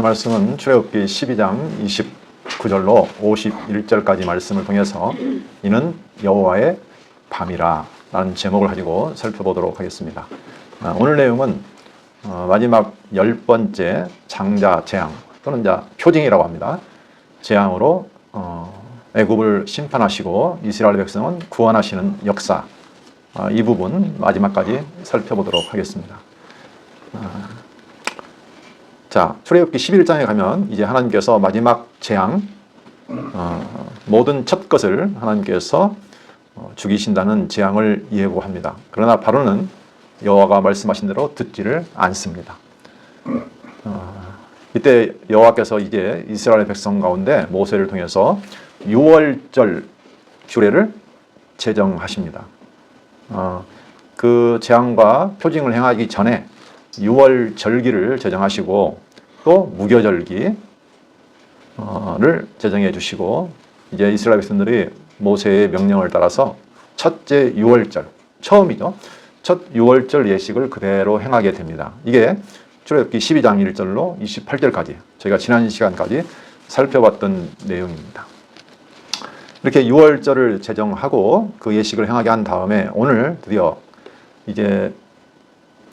오늘 말씀은 출애굽기 12장 29절로 51절까지 말씀을 통해서 이는 여호와의 밤이라 라는 제목을 가지고 살펴보도록 하겠습니다. 오늘 내용은 마지막 10번째 장자 재앙 또는 표징이라고 합니다. 재앙으로 애굽을 심판하시고 이스라엘 백성은 구원하시는 역사, 이 부분 마지막까지 살펴보도록 하겠습니다. 자, 출애굽기 11장에 가면 이제 하나님께서 마지막 재앙, 모든 첫 것을 하나님께서 죽이신다는 재앙을 예고합니다. 그러나 바로는 여호와가 말씀하신 대로 듣지를 않습니다. 이때 여호와께서 이제 이스라엘 백성 가운데 모세를 통해서 유월절 규례를 제정하십니다. 그 재앙과 표징을 행하기 전에 유월절기를 제정하시고 또 무교절기를 제정해 주시고 이제 이스라엘 백성들이 모세의 명령을 따라서 첫째 유월절, 처음이죠. 첫 유월절 예식을 그대로 행하게 됩니다. 이게 출애굽기 12장 1절로 28절까지 저희가 지난 시간까지 살펴봤던 내용입니다. 이렇게 유월절을 제정하고 그 예식을 행하게 한 다음에 오늘 드디어 이제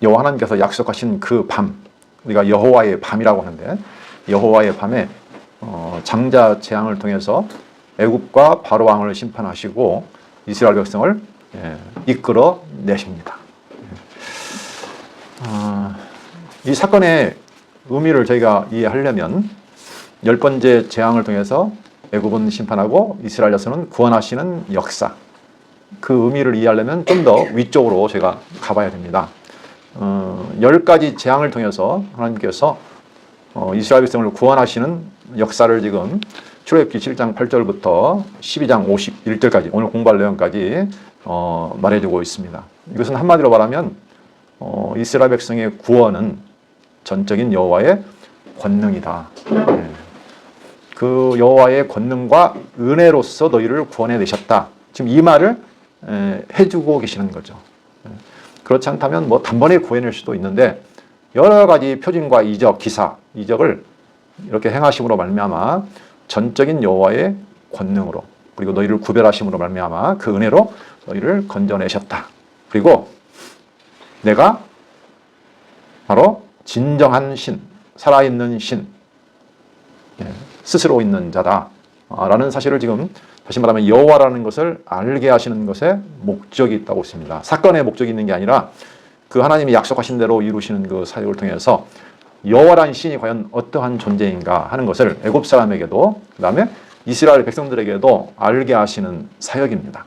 여호와 하나님께서 약속하신 그 밤, 우리가 여호와의 밤이라고 하는데 여호와의 밤에 장자 재앙을 통해서 애굽과 바로 왕을 심판하시고 이스라엘 백성을 이끌어 내십니다. 이 사건의 의미를 저희가 이해하려면 10번째 재앙을 통해서 애굽은 심판하고 이스라엘 백성은 구원하시는 역사, 그 의미를 이해하려면 좀 더 위쪽으로 제가 가봐야 됩니다. 10가지 재앙을 통해서 하나님께서 이스라엘 백성을 구원하시는 역사를 지금 출애굽기 7장 8절부터 12장 51절까지 오늘 공부할 내용까지 말해주고 있습니다. 이것은 한마디로 말하면 이스라엘 백성의 구원은 전적인 여호와의 권능이다. 그 여호와의 권능과 은혜로서 너희를 구원해내셨다. 지금 이 말을 해주고 계시는 거죠. 그렇지 않다면 뭐 단번에 구해낼 수도 있는데 여러 가지 표징과 이적, 기사, 이적을 이렇게 행하심으로 말미암아 전적인 여호와의 권능으로 그리고 너희를 구별하심으로 말미암아 그 은혜로 너희를 건져내셨다. 그리고 내가 바로 진정한 신, 살아있는 신, 스스로 있는 자다 라는 사실을 지금 다시 말하면 여호와라는 것을 알게 하시는 것에 목적이 있다고 했습니다. 사건에 목적이 있는 게 아니라 그 하나님이 약속하신 대로 이루시는 그 사역을 통해서 여호와라는 신이 과연 어떠한 존재인가 하는 것을 애굽 사람에게도 그 다음에 이스라엘 백성들에게도 알게 하시는 사역입니다.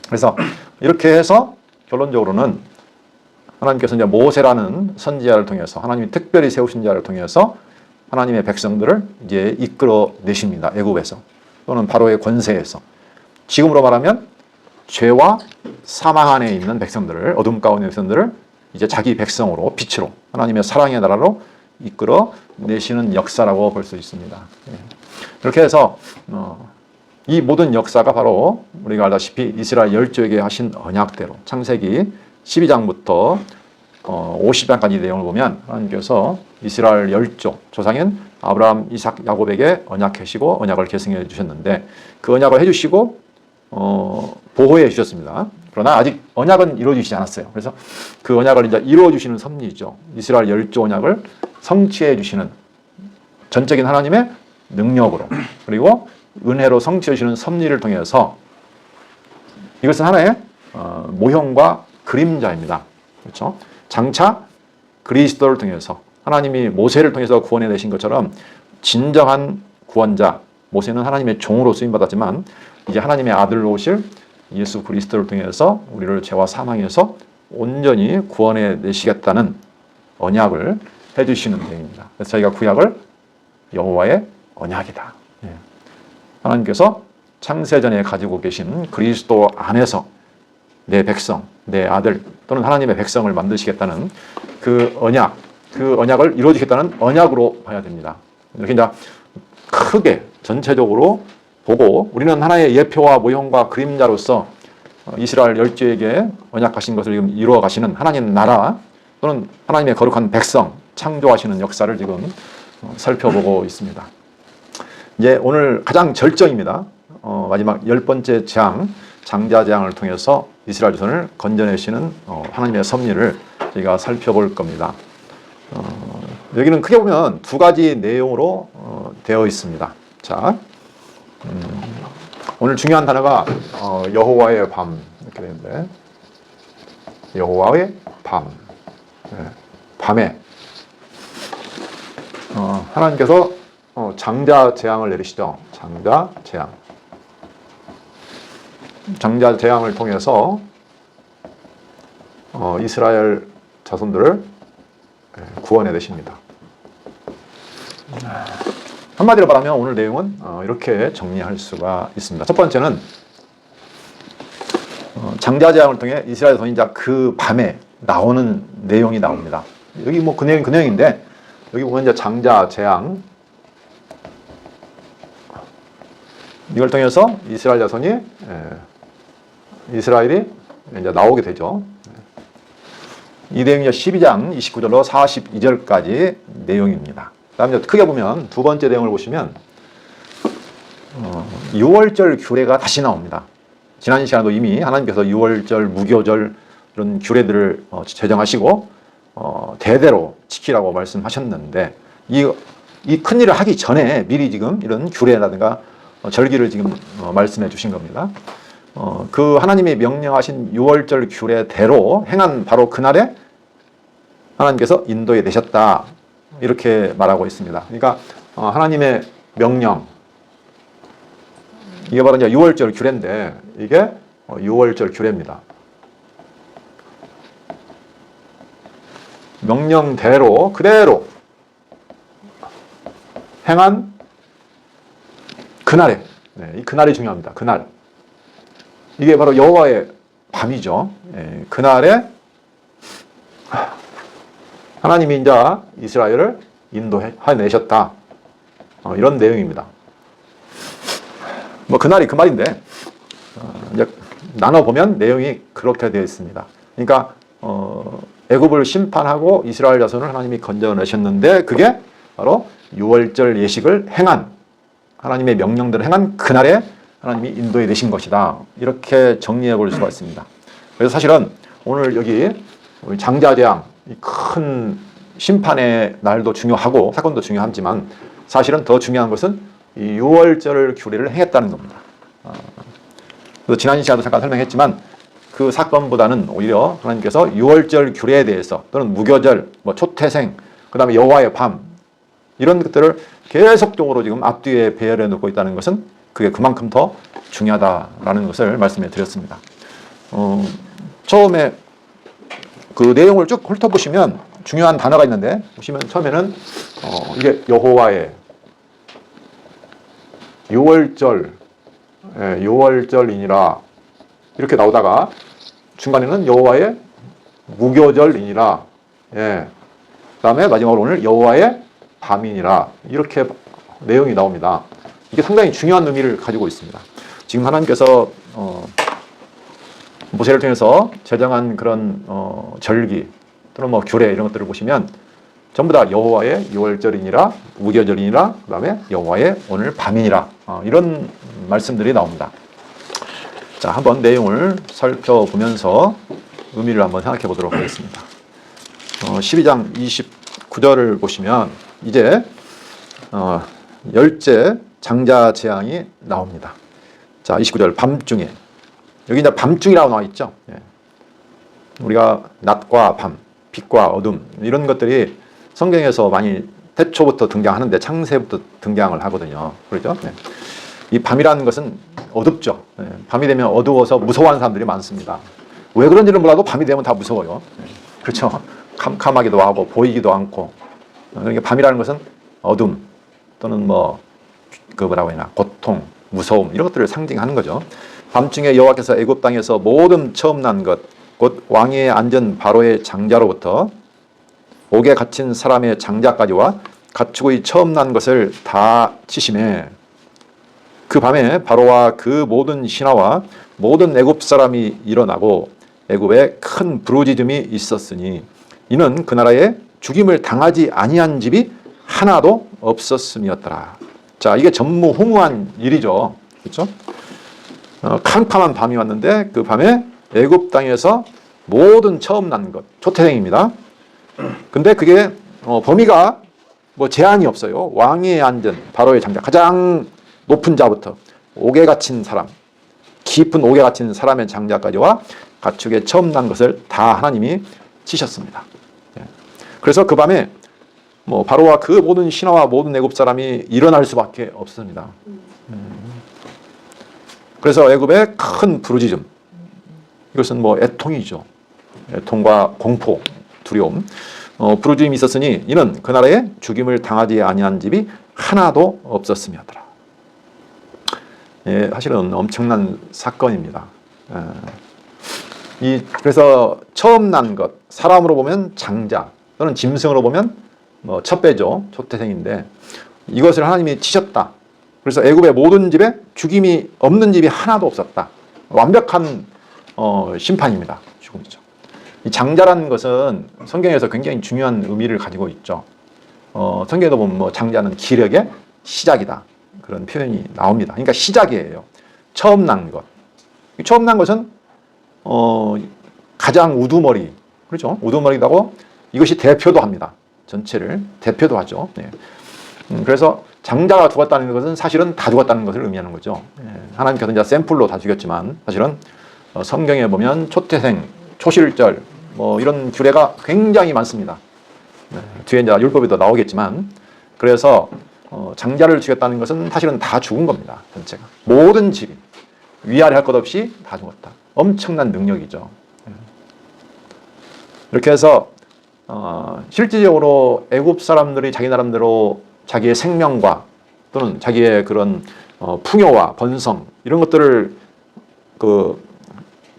그래서 이렇게 해서 결론적으로는 하나님께서 이제 모세라는 선지자를 통해서 하나님이 특별히 세우신 자를 통해서 하나님의 백성들을 이제 이끌어 내십니다. 애굽에서 또는 바로의 권세에서 지금으로 말하면 죄와 사망 안에 있는 백성들을 어둠 가운데 백성들을 이제 자기 백성으로 빛으로 하나님의 사랑의 나라로 이끌어 내시는 역사라고 볼 수 있습니다. 이렇게 해서 이 모든 역사가 바로 우리가 알다시피 이스라엘 열조에게 하신 언약대로 창세기 12장부터 50장까지 내용을 보면 하나님께서 이스라엘 열조 조상인 아브라함, 이삭, 야곱에게 언약하시고 언약을 계승해 주셨는데 그 언약을 해주시고 보호해 주셨습니다. 그러나 아직 언약은 이루어지지 않았어요. 그래서 그 언약을 이제 이루어 주시는 섭리죠. 이스라엘 열조 언약을 성취해 주시는 전적인 하나님의 능력으로 그리고 은혜로 성취해 주시는 섭리를 통해서 이것은 하나의 모형과 그림자입니다. 그렇죠? 장차 그리스도를 통해서 하나님이 모세를 통해서 구원해 내신 것처럼 진정한 구원자 모세는 하나님의 종으로 쓰임받았지만 이제 하나님의 아들로 오실 예수 그리스도를 통해서 우리를 죄와 사망에서 온전히 구원해 내시겠다는 언약을 해주시는 내용입니다. 그래서 저희가 구약을 여호와의 언약이다. 하나님께서 창세전에 가지고 계신 그리스도 안에서 내 백성, 내 아들 또는 하나님의 백성을 만드시겠다는 그 언약을 이루어주겠다는 언약으로 봐야 됩니다. 이렇게 이제 크게 전체적으로 보고 우리는 하나의 예표와 모형과 그림자로서 이스라엘 열조에게 언약하신 것을 지금 이루어 가시는 하나님 나라 또는 하나님의 거룩한 백성 창조하시는 역사를 지금 살펴보고 있습니다. 이제 오늘 가장 절정입니다. 마지막 10번째 재앙, 장자재앙을 통해서 이스라엘 자손을 건져내시는 하나님의 섭리를 저희가 살펴볼 겁니다. 여기는 크게 보면 두 가지 내용으로 되어 있습니다. 자, 오늘 중요한 단어가 여호와의 밤 이렇게 되는데, 여호와의 밤, 밤에 하나님께서 장자 재앙을 내리시죠. 장자 재앙. 장자 재앙을 통해서 이스라엘 자손들을 구원해 내십니다. 한마디로 말하면 오늘 내용은 이렇게 정리할 수가 있습니다. 첫 번째는 장자 재앙을 통해 이스라엘 자손이 그 밤에 나오는 내용이 나옵니다. 여기 뭐 그 내용인데, 여기 보면 이제 장자 재앙, 이걸 통해서 이스라엘 자손이 이스라엘이 이제 나오게 되죠. 이 내용이 12장 29절로 42절까지 내용입니다. 다음에 크게 보면 두 번째 내용을 보시면 6월절 규례가 다시 나옵니다. 지난 시간에도 이미 하나님께서 6월절, 무교절 이런 규례들을 제정하시고 대대로 지키라고 말씀하셨는데, 이 큰일을 하기 전에 미리 지금 이런 규례라든가 절기를 지금 말씀해 주신 겁니다. 그 하나님이 명령하신 6월절 규례대로 행한 바로 그날에 하나님께서 인도해 내셨다, 이렇게 말하고 있습니다. 그러니까 하나님의 명령, 이게 바로 이제 6월절 규례인데, 이게 6월절 규례입니다. 명령대로 그대로 행한 그날에, 이 그날이 중요합니다. 그날, 이게 바로 여호와의 밤이죠. 그날에 하나님이 이제 이스라엘을 인도해 내셨다, 이런 내용입니다. 뭐 그날이 그 말인데, 이제 나눠 보면 내용이 그렇게 되어 있습니다. 그러니까 애굽을 심판하고 이스라엘 자손을 하나님이 건져내셨는데, 그게 바로 6월절 예식을 행한, 하나님의 명령대로 행한 그날에 하나님이 인도해 내신 것이다, 이렇게 정리해 볼 수가 있습니다. 그래서 사실은 오늘 여기 장자재앙, 큰 심판의 날도 중요하고 사건도 중요하지만, 사실은 더 중요한 것은 이 6월절 규례를 행했다는 겁니다. 그래서 지난 시간에도 잠깐 설명했지만, 그 사건보다는 오히려 하나님께서 6월절 규례에 대해서, 또는 무교절, 초태생, 그 다음에 여호와의 밤, 이런 것들을 계속적으로 지금 앞뒤에 배열해 놓고 있다는 것은 그게 그만큼 더 중요하다라는 것을 말씀해 드렸습니다. 처음에 그 내용을 쭉 훑어보시면 중요한 단어가 있는데, 보시면 처음에는 이게 여호와의 6월절이니라 이렇게 나오다가 중간에는 여호와의 무교절이니라, 그 다음에 마지막으로 오늘 여호와의 밤이니라, 이렇게 내용이 나옵니다. 이게 상당히 중요한 의미를 가지고 있습니다. 지금 하나님께서 모세를 통해서 제정한 그런 절기 또는 규례 이런 것들을 보시면 전부 다 여호와의 6월절이니라, 무교절이니라, 그 다음에 여호와의 오늘 밤이니라, 이런 말씀들이 나옵니다. 자, 한번 내용을 살펴보면서 의미를 한번 생각해 보도록 하겠습니다. 12장 29절을 보시면 이제 10째 장자 재앙이 나옵니다. 자, 29절 밤중에, 여기 이제 밤중이라고 나와 있죠. 우리가 낮과 밤, 빛과 어둠, 이런 것들이 성경에서 많이 태초부터 등장하는데, 창세부터 등장을 하거든요. 그렇죠? 이 밤이라는 것은 어둡죠. 밤이 되면 어두워서 무서워하는 사람들이 많습니다. 왜 그런지는 몰라도 밤이 되면 다 무서워요. 그렇죠? 캄캄하기도 하고 보이기도 않고. 그러니까 밤이라는 것은 어둠 또는 고통, 무서움, 이런 것들을 상징하는 거죠. 밤중에 여호와께서 애굽 땅에서 모든 처음 난 것, 곧 왕위에 앉은 바로의 장자로부터 옥에 갇힌 사람의 장자까지와 가축의 처음 난 것을 다 치심에, 그 밤에 바로와 그 모든 신하와 모든 애굽 사람이 일어나고 애굽에 큰 부르짖음이 있었으니, 이는 그 나라에 죽임을 당하지 아니한 집이 하나도 없었음이었더라. 자, 이게 전무후무한 일이죠. 그렇죠? 캄캄한 밤이 왔는데 그 밤에 애굽 땅에서 모든 처음 난 것, 초태생입니다. 근데 그게 범위가 뭐 제한이 없어요. 왕위에 앉은 바로의 장자, 가장 높은 자부터 옥에 갇힌 사람, 깊은 옥에 갇힌 사람의 장자까지와 가축에 처음 난 것을 다 하나님이 치셨습니다. 그래서 그 밤에 뭐 바로와 그 모든 신하와 모든 애굽 사람이 일어날 수밖에 없습니다. 그래서 애굽의 큰 부르짖음, 이것은 뭐 애통이죠. 애통과 공포, 두려움, 부르짖음이 있었으니 이는 그 나라에 죽임을 당하지 아니한 집이 하나도 없었음이었더라. 예, 사실은 엄청난 사건입니다. 그래서 처음 난 것, 사람으로 보면 장자 또는 짐승으로 보면 뭐 첩배죠, 초태생인데 이것을 하나님이 치셨다. 그래서 애굽의 모든 집에 죽임이 없는 집이 하나도 없었다. 완벽한 심판입니다. 죽음이죠. 이 장자라는 것은 성경에서 굉장히 중요한 의미를 가지고 있죠. 성경에도 보면 뭐 장자는 기력의 시작이다. 그런 표현이 나옵니다. 그러니까 시작이에요. 처음 난 것. 처음 난 것은 가장 우두머리, 그렇죠? 우두머리도 하고 이것이 대표도 합니다. 전체를 대표도 하죠. 네. 그래서 장자가 죽었다는 것은 사실은 다 죽었다는 것을 의미하는 거죠. 하나님께서 이제 샘플로 다 죽였지만 사실은 성경에 보면 초태생, 초실절 뭐 이런 규례가 굉장히 많습니다. 뒤에 이제 율법에도 나오겠지만 그래서 장자를 죽였다는 것은 사실은 다 죽은 겁니다. 전체가 모든 집이 위아래 할 것 없이 다 죽었다. 엄청난 능력이죠. 이렇게 해서 실질적으로 애굽 사람들이 자기 나름대로 자기의 생명과 또는 자기의 그런 풍요와 번성 이런 것들을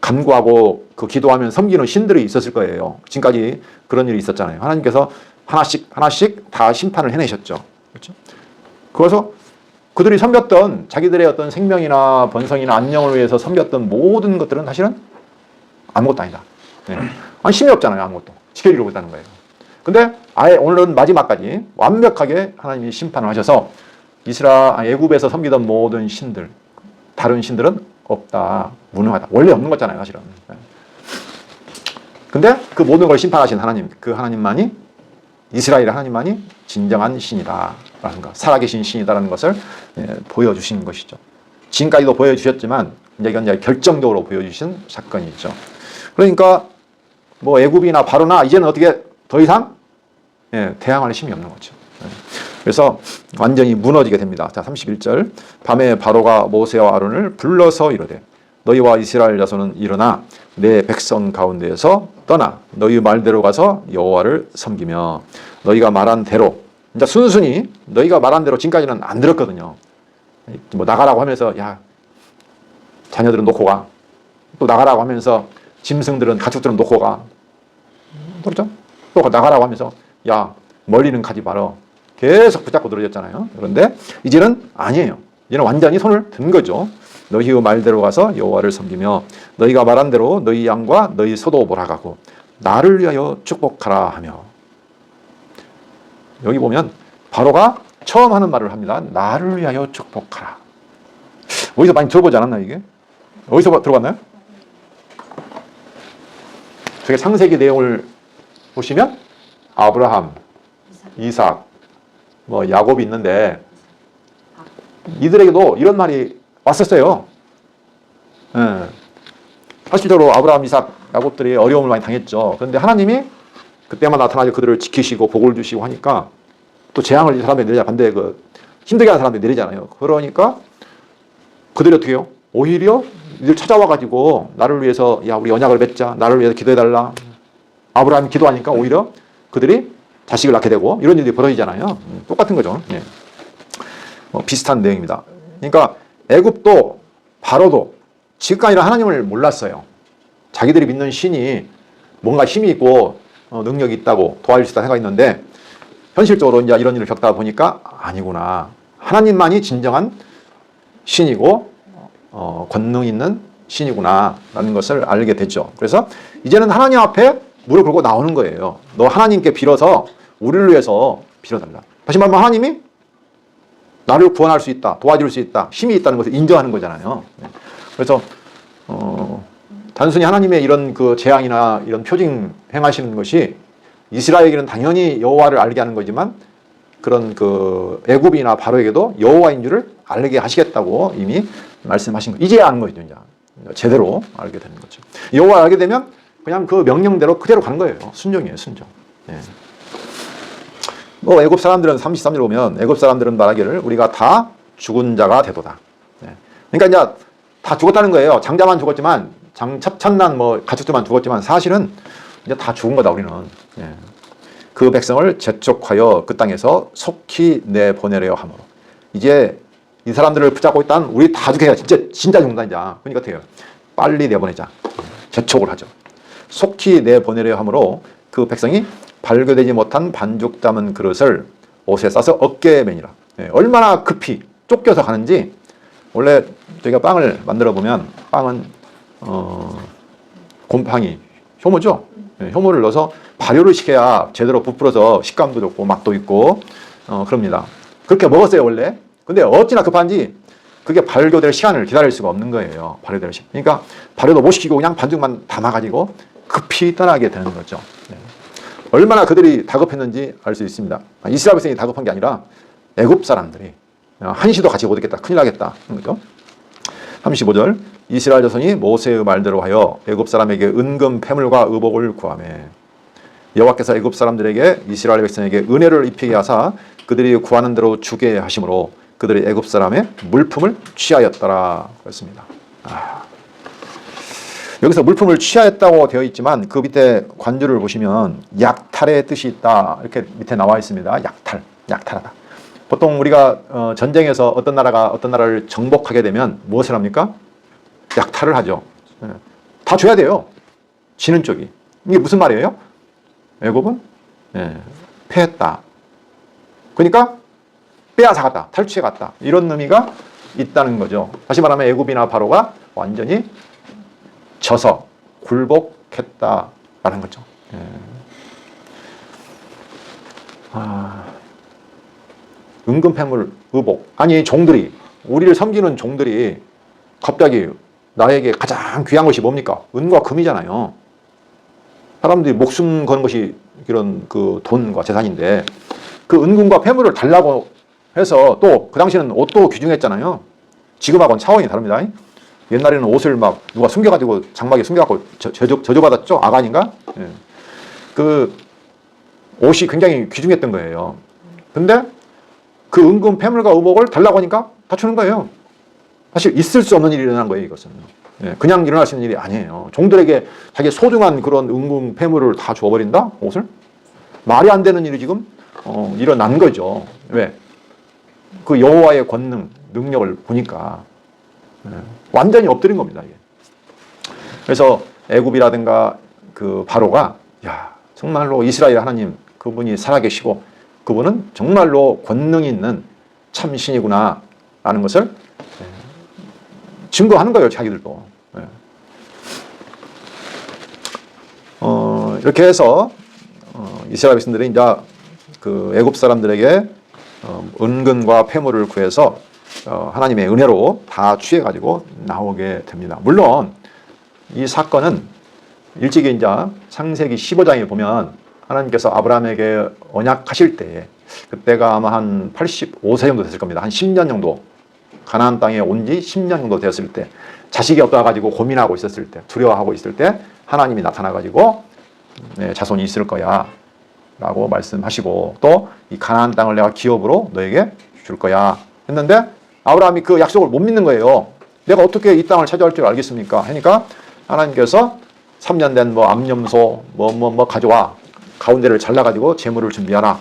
간구하고 기도하면 섬기는 신들이 있었을 거예요. 지금까지 그런 일이 있었잖아요. 하나님께서 하나씩 다 심판을 해내셨죠. 그렇죠? 그래서 그들이 섬겼던 자기들의 어떤 생명이나 번성이나 안녕을 위해서 섬겼던 모든 것들은 사실은 아무것도 아니다. 네. 힘이 없잖아요. 아무것도. 지켜를 이루고 있다는 거예요. 근데 아예 오늘은 마지막까지 완벽하게 하나님이 심판을 하셔서 애굽에서 섬기던 모든 신들, 다른 신들은 없다, 무능하다. 원래 없는 거잖아요, 사실은. 근데 그 모든 걸 심판하신 하나님, 그 하나님만이, 이스라엘의 하나님만이 진정한 신이다라는 것, 살아계신 신이다라는 것을 보여주신 것이죠. 지금까지도 보여주셨지만 이건 이제 결정적으로 보여주신 사건이죠. 그러니까 뭐 애굽이나 바로나 이제는 어떻게 더 이상 대항할 힘이 없는 거죠. 그래서 완전히 무너지게 됩니다. 자, 31절. 밤에 바로가 모세와 아론을 불러서 이르되 너희와 이스라엘 자손은 일어나 내 백성 가운데에서 떠나 너희 말대로 가서 여호와를 섬기며 너희가 말한 대로, 이제 순순히 너희가 말한 대로 지금까지는 안 들었거든요. 뭐 나가라고 하면서 야 자녀들은 놓고 가, 또 나가라고 하면서 짐승들은 가축들은 놓고 가, 그렇죠? 또 나가라고 하면서 야 멀리는 가지 마라, 계속 붙잡고 늘어졌잖아요. 그런데 이제는 아니에요. 이제는 완전히 손을 든 거죠. 너희의 말대로 가서 여호와를 섬기며 너희가 말한 대로 너희 양과 너희 소도 몰아가고 나를 위하여 축복하라 하며. 여기 보면 바로가 처음 하는 말을 합니다. 나를 위하여 축복하라. 어디서 많이 들어보지 않았나 이게? 어디서 들어봤나요? 저게 창세기 내용을 보시면 아브라함, 이삭, 뭐 야곱이 있는데 이들에게도 이런 말이 왔었어요. 실질적으로 아브라함, 이삭, 야곱들이 어려움을 많이 당했죠. 그런데 하나님이 그때만 나타나서 그들을 지키시고 복을 주시고 하니까 또 재앙을 이 사람들이 내리자, 반대 힘들게 하는 사람들이 내리잖아요. 그러니까 그들이 어떻게 해요? 오히려 이들 찾아와가지고 나를 위해서 야 우리 언약을 맺자, 나를 위해서 기도해달라. 아브라함이 기도하니까 오히려 그들이 자식을 낳게 되고 이런 일이 벌어지잖아요. 똑같은 거죠. 예. 비슷한 내용입니다. 그러니까 애굽도 바로도 지금까지는 하나님을 몰랐어요. 자기들이 믿는 신이 뭔가 힘이 있고 능력이 있다고 도와줄 수 있다 생각했는데 현실적으로 이제 이런 일을 겪다 보니까 아니구나. 하나님만이 진정한 신이고 권능 있는 신이구나 라는 것을 알게 됐죠. 그래서 이제는 하나님 앞에 무릎 꿇고 나오는 거예요. 너 하나님께 빌어서 우리를 위해서 빌어달라. 다시 말하면 하나님이 나를 구원할 수 있다, 도와줄 수 있다, 힘이 있다는 것을 인정하는 거잖아요. 그래서 단순히 하나님의 이런 그 재앙이나 이런 표징 행하시는 것이 이스라엘에게는 당연히 여호와를 알게 하는 거지만 그런 그 애굽이나 바로에게도 여호와인 줄을 알게 하시겠다고 이미 말씀하신 거. 이제 아는 거죠. 이제 제대로 알게 되는 거죠. 여호와를 알게 되면 그냥 그 명령대로 그대로 가는 거예요. 순종이에요, 순종. 예. 뭐 애굽 사람들은 33절 보면 애굽 사람들은 말하기를 우리가 다 죽은 자가 되도다. 예. 그러니까 이제 다 죽었다는 거예요. 장자만 죽었지만 첫난 뭐 가축들만 죽었지만 사실은 이제 다 죽은 거다 우리는. 예. 그 백성을 재촉하여 그 땅에서 속히 내보내려 하므로 이제 이 사람들을 붙잡고 있다는 우리 다 죽게 해야 진짜 죽는다 이제. 그러니까 어떻게 해요? 빨리 내보내자. 재촉을 하죠. 속히 내보내려 하므로 그 백성이 발교되지 못한 반죽 담은 그릇을 옷에 싸서 어깨에 매니라. 예, 얼마나 급히 쫓겨서 가는지. 원래 저희가 빵을 만들어 보면 빵은 곰팡이, 효모죠. 예, 효모를 넣어서 발효를 시켜야 제대로 부풀어서 식감도 좋고 맛도 있고 그럽니다. 그렇게 먹었어요 원래. 근데 어찌나 급한지 그게 발효될 시간을 기다릴 수가 없는 거예요. 발효될 시간. 그러니까 발효도 못 시키고 그냥 반죽만 담아가지고 급히 떠나게 되는 거죠. 네. 얼마나 그들이 다급했는지 알 수 있습니다. 이스라엘 백성이 다급한 게 아니라 애굽 사람들이 한시도 같이 못 있겠다. 큰일 나겠다. 그죠? 35절 이스라엘 자손이 모세의 말대로 하여 애굽 사람에게 은금 패물과 의복을 구하매 여호와께서 애굽 사람들에게 이스라엘 백성에게 은혜를 입히게 하사 그들이 구하는 대로 주게 하심으로 그들이 애굽 사람의 물품을 취하였더라 그랬습니다. 여기서 물품을 취하였다고 되어 있지만 그 밑에 관주를 보시면 약탈의 뜻이 있다 이렇게 밑에 나와 있습니다. 약탈하다. 보통 우리가 전쟁에서 어떤 나라가 어떤 나라를 정복하게 되면 무엇을 합니까? 약탈을 하죠. 다 줘야 돼요. 지는 쪽이. 이게 무슨 말이에요? 애굽은 패했다. 그러니까 빼앗아갔다. 탈취해갔다. 이런 의미가 있다는 거죠. 다시 말하면 애굽이나 바로가 완전히 져서 굴복했다라는 거죠. 은금패물, 의복. 아니 종들이 우리를 섬기는 종들이 갑자기 나에게 가장 귀한 것이 뭡니까? 은과 금이잖아요. 사람들이 목숨 거는 것이 이런 그 돈과 재산인데 그 은금과 패물을 달라고 해서 또 그 당시에는 옷도 귀중했잖아요. 지금하고는 차원이 다릅니다. 옛날에는 옷을 막 누가 숨겨가지고 장막에 숨겨갖고 저주받았죠? 아간인가? 예. 그 옷이 굉장히 귀중했던 거예요. 근데 그 은금 패물과 의복을 달라고 하니까 다 주는 거예요. 사실 있을 수 없는 일이 일어난 거예요, 이것은. 예. 그냥 일어날 수 있는 일이 아니에요. 종들에게 자기 소중한 그런 은금 패물을 다 줘버린다? 옷을? 말이 안 되는 일이 지금 일어난 거죠. 왜? 그 여호와의 권능, 능력을 보니까 완전히 엎드린 겁니다. 이게. 그래서 애굽이라든가 그 바로가 야 정말로 이스라엘 하나님 그분이 살아계시고 그분은 정말로 권능이 있는 참 신이구나 라는 것을 증거하는 거예요. 자기들도. 이렇게 해서 이스라엘 백성들이 이제 그 애굽 사람들에게 은근과 폐물을 구해서 하나님의 은혜로 다 취해가지고 나오게 됩니다. 물론 이 사건은 일찍이 이제 창세기 15장에 보면 하나님께서 아브라함에게 언약하실 때 그때가 아마 한 85세 정도 됐을 겁니다. 한 10년 정도 가나안 땅에 온 지 10년 정도 되었을 때 자식이 없어가지고 고민하고 있었을 때 두려워하고 있을 때 하나님이 나타나가지고 네, 자손이 있을 거야 라고 말씀하시고 또 이 가나안 땅을 내가 기업으로 너에게 줄 거야 했는데 아브라함이 그 약속을 못 믿는 거예요. 내가 어떻게 이 땅을 차지할 줄 알겠습니까? 하니까 하나님께서 3년 된 뭐 암염소 뭐 가져와 가운데를 잘라가지고 재물을 준비하라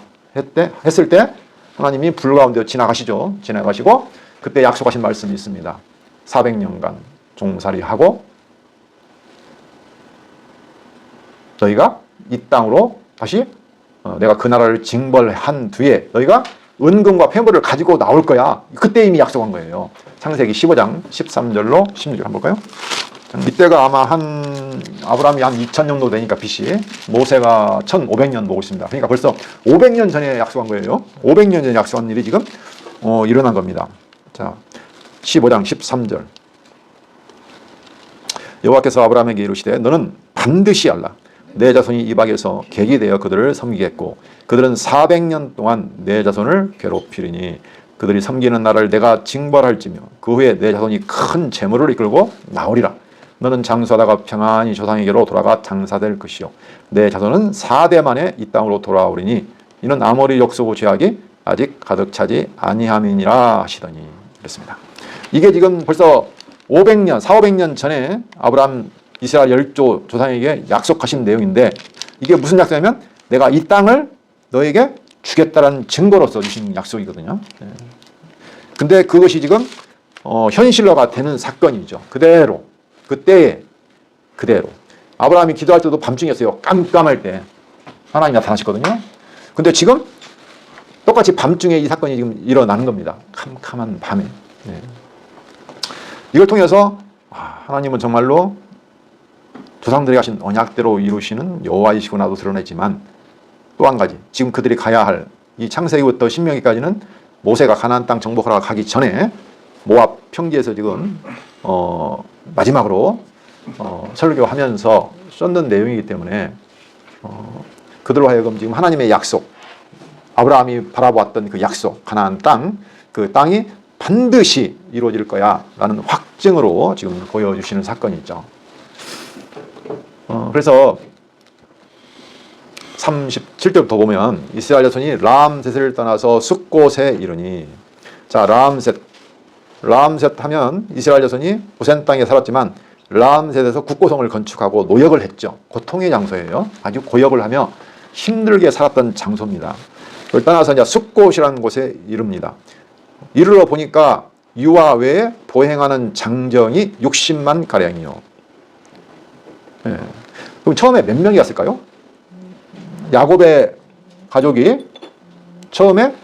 했을 때 하나님이 불 가운데 지나가시죠. 지나가시고 그때 약속하신 말씀이 있습니다. 400년간 종살이하고 너희가 이 땅으로 다시 내가 그 나라를 징벌한 뒤에 너희가 은금과 폐물을 가지고 나올 거야. 그때 이미 약속한 거예요. 창세기 15장 13절로 16절 한번 볼까요? 이때가 아마 아브라함이 한 2000년 정도 되니까 BC, 모세가 1500년 보고 있습니다. 그러니까 벌써 500년 전에 약속한 거예요. 500년 전에 약속한 일이 지금 일어난 겁니다. 자, 15장 13절. 여호와께서 아브라함에게 이르시되 너는 반드시 알라. 내 자손이 이방에서 객이 되어 그들을 섬기겠고 그들은 400년 동안 내 자손을 괴롭히리니 그들이 섬기는 나라를 내가 징벌할지며 그 후에 내 자손이 큰 재물을 이끌고 나오리라. 너는 장수하다가 평안히 조상에게로 돌아가 장사될 것이요 내 자손은 4대 만에 이 땅으로 돌아오리니 이는 아모리 족속 죄악이 아직 가득 차지 아니함이니라 하시더니 그랬습니다. 이게 지금 벌써 500년, 400~500년 전에 아브라함 이스라엘 열조 조상에게 약속하신 내용인데 이게 무슨 약속이냐면 내가 이 땅을 너에게 주겠다라는 증거로서 주신 약속이거든요. 근데 그것이 지금 현실화가 되는 사건이죠. 그대로 그때에 그대로 아브라함이 기도할 때도 밤중이었어요. 깜깜할 때 하나님이 나타나셨거든요. 근데 지금 똑같이 밤중에 이 사건이 지금 일어나는 겁니다. 캄캄한 밤에. 이걸 통해서 하나님은 정말로 조상들이 하신 언약대로 이루시는 여호와이시구나도 드러냈지만 또 한 가지 지금 그들이 가야 할 이 창세기부터 신명기까지는 모세가 가나안 땅 정복하러 가기 전에 모압 평지에서 지금 마지막으로 설교하면서 썼는 내용이기 때문에 그들로 하여금 지금 하나님의 약속 아브라함이 바라보았던 그 약속 가나안 땅 그 땅이 반드시 이루어질 거야 라는 확증으로 지금 보여주시는 사건이죠. 그래서 37절부터 보면 이스라엘 자손이 라암셋을 떠나서 숫곳에 이르니 자 라암셋 하면 이스라엘 자손이 고센 땅에 살았지만 라암셋에서 국고성을 건축하고 노역을 했죠. 고통의 장소예요. 아주 고역을 하며 힘들게 살았던 장소입니다. 그걸 떠나서 이제 숫곳이라는 곳에 이릅니다. 이르러 보니까 유아 외에 보행하는 장정이 60만 가량이요. 그럼 처음에 몇 명이 왔을까요? 야곱의 가족이 처음에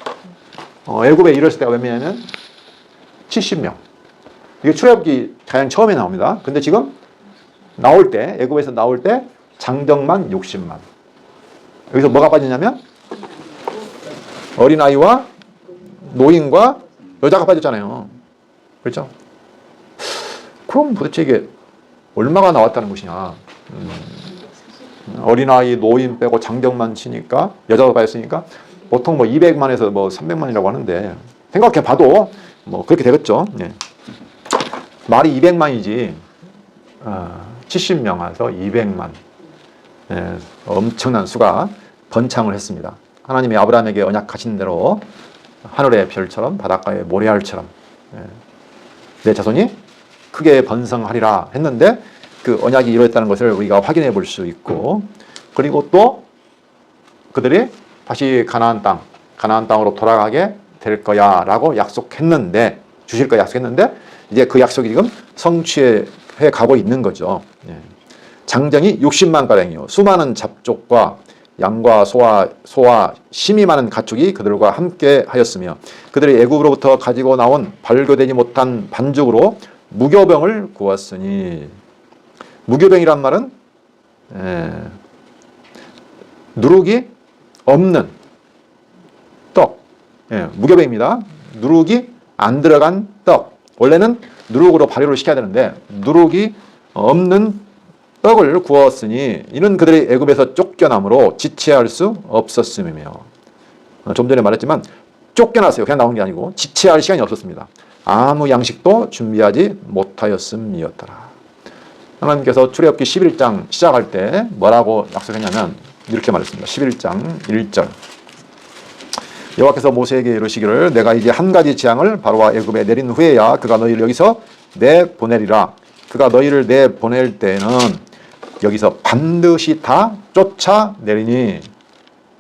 애굽에 이르렀을 때가 몇 명이냐면 70명. 이게 출애굽기 가장 처음에 나옵니다. 근데 지금 나올 때 애굽에서 나올 때 장정만 60만. 여기서 뭐가 빠지냐면 어린아이와 노인과 여자가 빠졌잖아요. 그렇죠? 그럼 도대체 이게 얼마가 나왔다는 것이냐? 어린아이, 노인 빼고 장정만 치니까 여자가 빠졌으니까 보통 뭐 200만에서 뭐 300만이라고 하는데 생각해 봐도 뭐 그렇게 되겠죠. 말이 200만이지 70명 와서 200만 엄청난 수가 번창을 했습니다. 하나님이 아브라함에게 언약하신 대로 하늘의 별처럼 바닷가의 모래알처럼 내 자손이 크게 번성하리라 했는데 그 언약이 이루어졌다는 것을 우리가 확인해 볼 수 있고 그리고 또 그들이 다시 가나안 땅으로 돌아가게 될 거야 라고 약속했는데 주실 거 약속했는데 이제 그 약속이 지금 성취해 가고 있는 거죠. 장정이 60만 가량이요 수많은 잡족과 양과 소와 심이 많은 가축이 그들과 함께 하였으며 그들이 애굽으로부터 가지고 나온 발교되지 못한 반죽으로 무교병을 구웠으니 무교병이란 말은 누룩이 없는 떡 무교병입니다. 누룩이 안 들어간 떡 원래는 누룩으로 발효를 시켜야 되는데 누룩이 없는 떡을 구웠으니 이는 그들이 애굽에서 쫓겨남으로 지체할 수 없었음이며 좀 전에 말했지만 쫓겨났어요. 그냥 나온 게 아니고 지체할 시간이 없었습니다. 아무 양식도 준비하지 못하였음이었더라. 하나님께서 출애굽기 11장 시작할 때 뭐라고 약속했냐면 이렇게 말했습니다. 11장 1절 여호와께서 모세에게 이르시기를 내가 이제 한 가지 재앙을 바로와 애굽에 내린 후에야 그가 너희를 여기서 내보내리라. 그가 너희를 내보낼 때는 여기서 반드시 다 쫓아내리니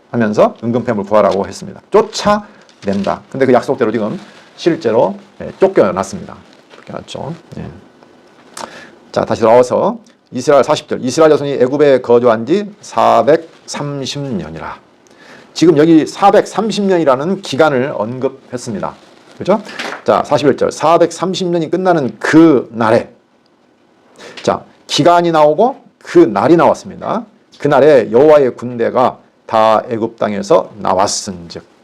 하면서 은근패물 구하라고 했습니다. 쫓아낸다. 근데 그 약속대로 지금 실제로 쫓겨났습니다. 쫓겨났죠. 자, 다시 돌아와서 이스라엘 40절. 이스라엘 자손이 애굽에 거주한 지 430년이라. 지금 여기 430년이라는 기간을 언급했습니다. 그렇죠? 자, 41절. 430년이 끝나는 그 날에 자, 기간이 나오고 그 날이 나왔습니다. 그날에 여호와의 군대가 다 애굽 땅에서 나왔은즉.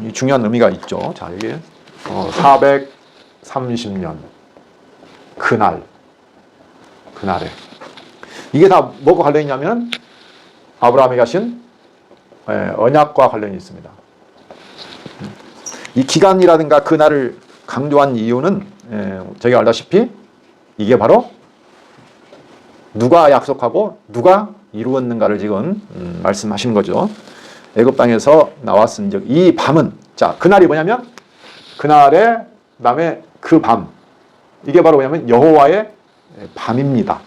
이 중요한 의미가 있죠. 자, 여기 430년 그날에 이게 다 뭐가 관련이 있냐면 아브라함에게 하신 언약과 관련이 있습니다. 이 기간이라든가 그날을 강조한 이유는 저희가 알다시피 이게 바로 누가 약속하고 누가 이루었는가를 지금 말씀하시는 거죠. 애굽 땅에서 나왔은즉 이 밤은, 자, 그날이 뭐냐면 그날의 그다음에 그 밤, 이게 바로 뭐냐면 여호와의 밤입니다.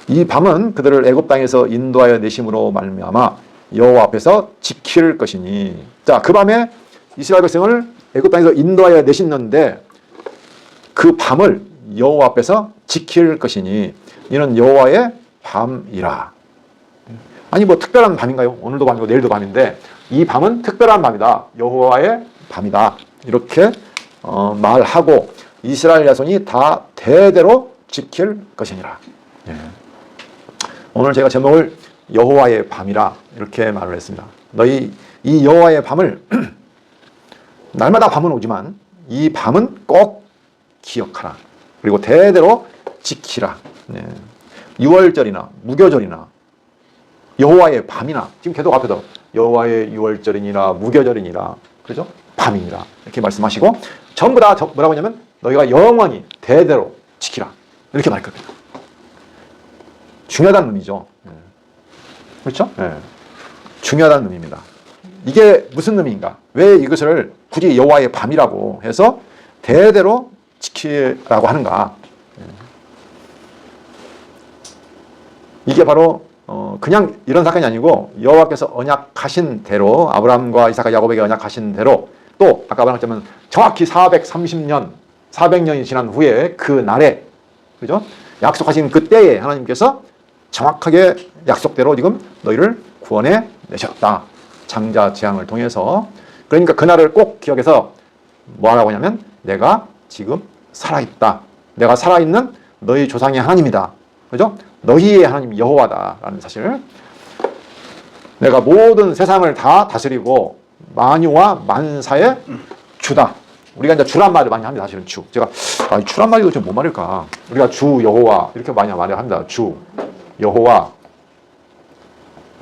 이 밤은 그들을 애굽 땅에서 인도하여 내심으로 말미암아 여호와 앞에서 지킬 것이니. 자, 그 밤에 이스라엘 백성을 애굽 땅에서 인도하여 내셨는데 그 밤을 여호와 앞에서 지킬 것이니 이는 여호와의 밤이라. 아니 뭐 특별한 밤인가요? 오늘도 밤이고 내일도 밤인데 이 밤은 특별한 밤이다. 여호와의 밤이다. 이렇게 말하고 이스라엘 자손이 다 대대로 지킬 것이니라. 오늘 제가 제목을 여호와의 밤이라 이렇게 말을 했습니다. 너희 이 여호와의 밤을 날마다 밤은 오지만 이 밤은 꼭 기억하라. 그리고 대대로 지키라. 6월절이나 무교절이나 여호와의 밤이나 지금 계속 앞에도 여호와의 6월절이니라 무교절이니라 그죠? 밤이니라 이렇게 말씀하시고 전부 다 뭐라고 하냐면 너희가 영원히 대대로 지키라 이렇게 말했거든요. 중요하다는 의미죠. 그렇죠? 중요하다는 의미입니다. 이게 무슨 의미인가? 왜 이것을 굳이 여호와의 밤이라고 해서 대대로 지키라고 하는가? 이게 바로 그냥 이런 사건이 아니고 여호와께서 언약하신 대로 아브라함과 이삭과 야곱에게 언약하신 대로 또 아까 말했지만 정확히 400년이 지난 후에 그 날에 그죠? 약속하신 그 때에 하나님께서 정확하게 약속대로 지금 너희를 구원해 내셨다. 장자 재앙을 통해서. 그러니까 그날을 꼭 기억해서 뭐 하라고 하냐면 내가 지금 살아있다. 내가 살아있는 너희 조상의 하나님이다. 그죠? 너희의 하나님 여호와다라는 사실. 내가 모든 세상을 다 다스리고 만유와 만사의 주다. 우리가 이제 주란 말을 많이 합니다. 사실은 주. 제가 주란 말이 도대체 뭔 말일까? 우리가 주 여호와 이렇게 많이 말을 합니다. 주 여호와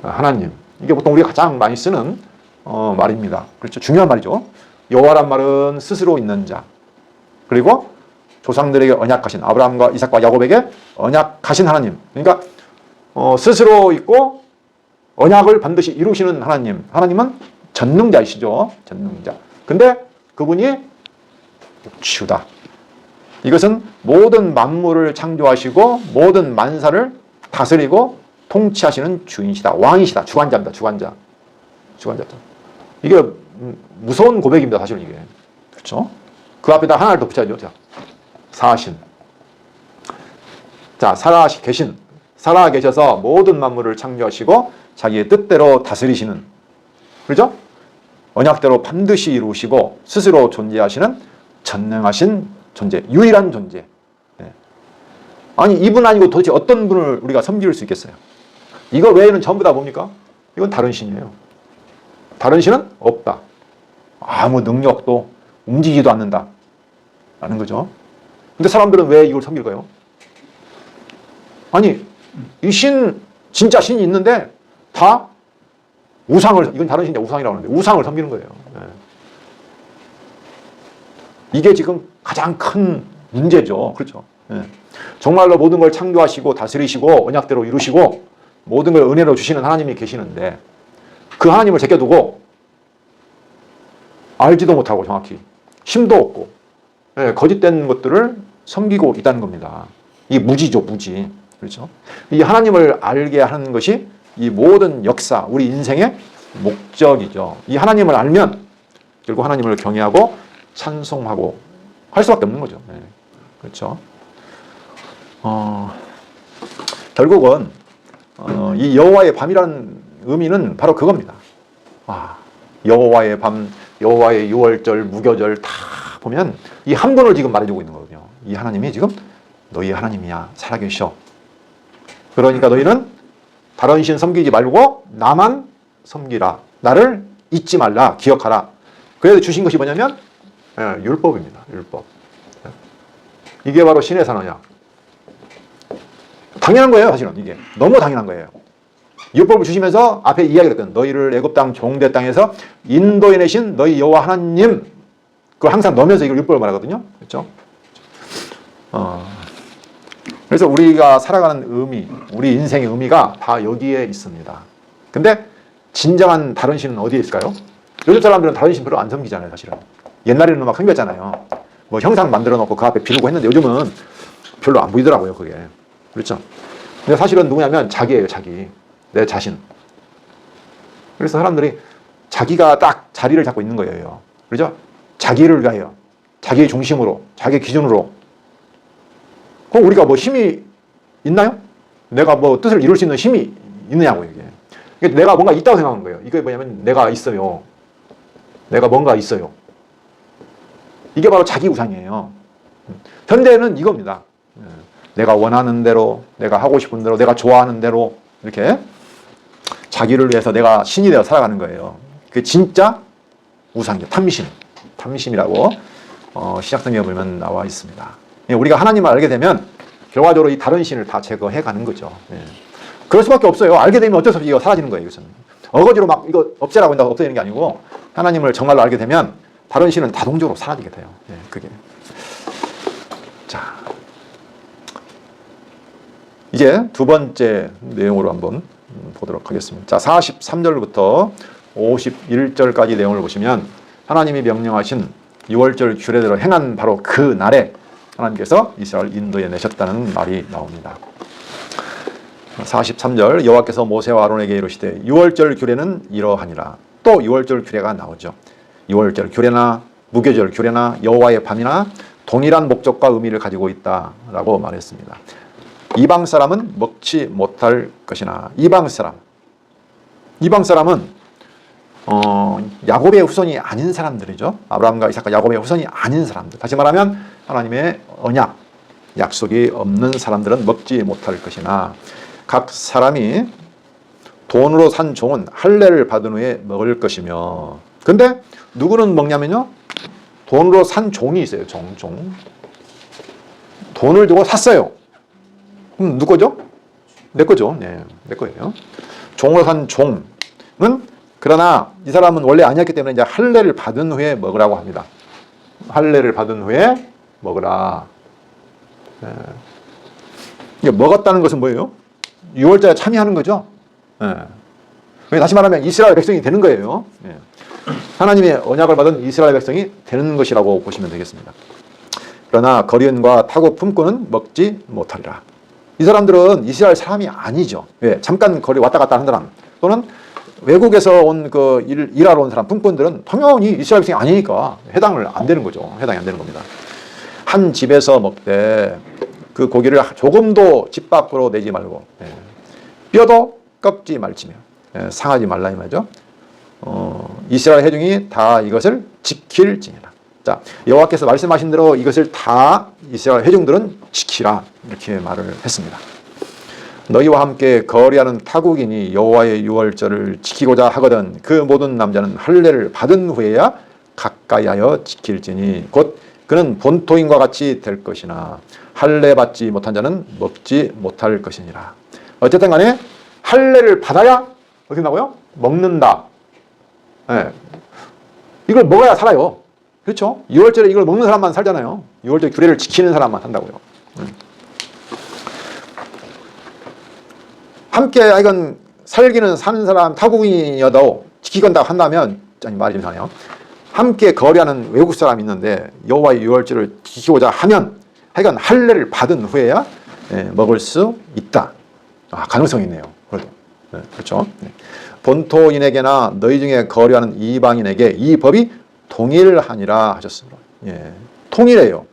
하나님. 이게 보통 우리가 가장 많이 쓰는 말입니다. 그렇죠? 중요한 말이죠. 여호와란 말은 스스로 있는 자. 그리고 조상들에게 언약하신 아브라함과 이삭과 야곱에게 언약하신 하나님. 그러니까 스스로 있고 언약을 반드시 이루시는 하나님. 하나님은 전능자이시죠. 전능자. 근데 그분이 주다. 이것은 모든 만물을 창조하시고 모든 만사를 다스리고 통치하시는 주인이시다. 왕이시다. 주관자입니다. 주관자. 주관자다. 이게 무서운 고백입니다. 사실 이게. 그렇죠? 그 앞에다 하나를 덧붙여야죠. 자, 사신. 자, 살아 계셔서 모든 만물을 창조하시고 자기의 뜻대로 다스리시는. 그렇죠? 언약대로 반드시 이루시고 스스로 존재하시는 전능하신 존재, 유일한 존재. 아니 이분 아니고 도대체 어떤 분을 우리가 섬길 수 있겠어요? 이거 외에는 전부 다 뭡니까? 이건 다른 신이에요. 다른 신은 없다. 아무 능력도 움직이지도 않는다. 라는 거죠. 근데 사람들은 왜 이걸 섬길까요? 아니 이 신, 진짜 신이 있는데 다 우상을, 이건 다른 신이야. 우상이라고 하는데 우상을 섬기는 거예요. 이게 지금 가장 큰 문제죠. 그렇죠? 정말로 모든 걸 창조하시고 다스리시고 언약대로 이루시고 모든 걸 은혜로 주시는 하나님이 계시는데 그 하나님을 제껴두고 알지도 못하고 정확히 힘도 없고 거짓된 것들을 섬기고 있다는 겁니다. 이게 무지죠. 무지. 그렇죠? 이 하나님을 알게 하는 것이 이 모든 역사, 우리 인생의 목적이죠. 이 하나님을 알면 결국 하나님을 경외하고 찬송하고 할 수밖에 없는 거죠. 그렇죠? 결국은 이 여호와의 밤이라는 의미는 바로 그겁니다. 여호와의 밤, 여호와의 유월절, 무교절 다 보면 이 한 분을 지금 말해주고 있는 거거든요. 이 하나님이 지금 너희 하나님이야, 살아계셔. 그러니까 너희는 다른 신 섬기지 말고 나만 섬기라. 나를 잊지 말라, 기억하라. 그래서 주신 것이 뭐냐면 율법입니다. 율법. 이게 바로 신의 선언이야. 당연한 거예요, 사실은. 이게 너무 당연한 거예요. 율법을 주시면서 앞에 이야기했던 너희를 애굽 땅 종대 땅에서 인도해 내신 너희 여호와 하나님, 그걸 항상 넣으면서 이걸 율법을 말하거든요. 그렇죠? 그래서 우리가 살아가는 의미, 우리 인생의 의미가 다 여기에 있습니다. 근데 진정한 다른 신은 어디에 있을까요? 요즘 사람들은 다른 신 별로 안 섬기잖아요, 사실은. 옛날에는 막 섬겼잖아요. 뭐 형상 만들어 놓고 그 앞에 비르고 했는데 요즘은 별로 안 보이더라고요, 그게. 그렇죠? 근데 사실은 누구냐면 자기예요, 자기. 내 자신. 그래서 사람들이 자기가 딱 자리를 잡고 있는 거예요. 그렇죠? 자기를 위하여, 자기의 중심으로, 자기의 기준으로. 그럼 우리가 뭐 힘이 있나요? 내가 뭐 뜻을 이룰 수 있는 힘이 있느냐고요, 이게. 그러니까 내가 뭔가 있다고 생각하는 거예요. 이게 뭐냐면 내가 있어요. 내가 뭔가 있어요. 이게 바로 자기 우상이에요. 현대는 이겁니다. 내가 원하는 대로, 내가 하고 싶은 대로, 내가 좋아하는 대로 이렇게 자기를 위해서 내가 신이 되어 살아가는 거예요. 그게 진짜 우상이죠. 탐심. 탐심이라고 신약성경에 보면 나와 있습니다. 우리가 하나님을 알게 되면 결과적으로 이 다른 신을 다 제거해 가는 거죠. 그럴 수밖에 없어요. 알게 되면 어쩔 수 없이 이거 사라지는 거예요. 이것은. 어거지로 막 이거 없애라고 한다고 없어지는 게 아니고 하나님을 정말로 알게 되면 다른 신은 자동적으로 사라지게 돼요. 그게. 자, 이제 두 번째 내용으로 한번 보도록 하겠습니다. 자, 43절부터 51절까지 내용을 보시면 하나님이 명령하신 6월절 규례대로 행한 바로 그 날에 하나님께서 이스라엘 인도에 내셨다는 말이 나옵니다. 43절 여호와께서 모세와 아론에게 이르시되 6월절 규례는 이러하니라. 또 6월절 규례가 나오죠. 6월절 규례나 무교절 규례나 여호와의 밤이나 동일한 목적과 의미를 가지고 있다라고 말했습니다. 이방 사람은 먹지 못할 것이나 이방 사람은 야곱의 후손이 아닌 사람들이죠. 아브라함과 이삭과 야곱의 후손이 아닌 사람들. 다시 말하면 하나님의 언약, 약속이 없는 사람들은 먹지 못할 것이나 각 사람이 돈으로 산 종은 할례를 받은 후에 먹을 것이며. 근데 누구는 먹냐면요, 돈으로 산 종이 있어요. 종. 돈을 주고 샀어요. 그럼 누구 거죠? 내 거죠. 네, 내 거예요. 종으로 산 종은, 그러나 이 사람은 원래 아니었기 때문에 이제 할례를 받은 후에 먹으라고 합니다. 할례를 받은 후에 먹으라. 이게 먹었다는 것은 뭐예요? 6월절에 참여하는 거죠. 다시 말하면 이스라엘 백성이 되는 거예요. 하나님의 언약을 받은 이스라엘 백성이 되는 것이라고 보시면 되겠습니다. 그러나 거리온과 타고 품고는 먹지 못하리라. 이 사람들은 이스라엘 사람이 아니죠. 잠깐 거리 왔다 갔다 하는 사람 또는 외국에서 온 그 일하러 온 사람, 품꾼들은 당연히 이스라엘 백성이 아니니까 해당을 안 되는 거죠. 해당이 안 되는 겁니다. 한 집에서 먹되 그 고기를 조금도 집 밖으로 내지 말고 뼈도 꺾지 말지며 상하지 말라 이 말이죠. 이스라엘 회중이 다 이것을 지킬지니라. 자, 여호와께서 말씀하신 대로 이것을 다 이스라엘 회중들은 지키라 이렇게 말을 했습니다. 너희와 함께 거리하는 타국인이 여호와의 유월절을 지키고자 하거든 그 모든 남자는 할례를 받은 후에야 가까이하여 지킬지니 곧 그는 본토인과 같이 될 것이나 할례 받지 못한 자는 먹지 못할 것이니라. 어쨌든 간에 할례를 받아야 어떻게 된다고요? 먹는다. 이걸 먹어야 살아요. 그렇죠? 6월절에 이걸 먹는 사람만 살잖아요. 6월절 규례를 지키는 사람만 산다고요. 함께 하여간 살기는 사는 사람 타국인이어도 지키건다 한다면, 아니 말이 좀 이상해요. 함께 거래하는 외국 사람이 있는데 여호와의 유월절을 지키고자 하면 하여간 할례를 받은 후에야 먹을 수 있다. 가능성이 있네요. 그래도. 그렇죠. 본토인에게나 너희 중에 거래하는 이방인에게 이 법이 동일하니라 하셨습니다. 통일해요.